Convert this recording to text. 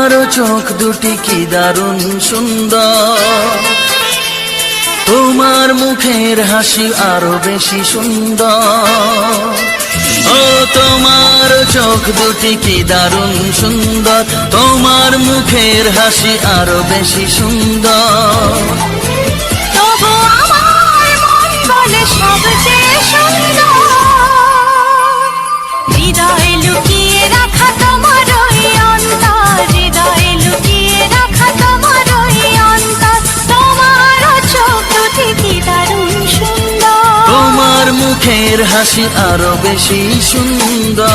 তোমার চোখ দুটি কি দারুণ সুন্দর, তোমার মুখের হাসি আরো বেশি সুন্দর। ও তোমার চোখ দুটি কি দারুণ সুন্দর, তোমার মুখের হাসি আরো বেশি সুন্দর। তবু আমার মন বলে সবচেয়ে সুন্দর, হৃদয়ে লুকিয়ে রাখা তোমার ওই অন্তর, হৃদয়ে লুকিয়ে রাখা তোমার ওই অন্তর। তোমার চোখ দুটি কি দারুণ সুন্দর, তোমার মুখের হাসি আরো বেশি সুন্দর।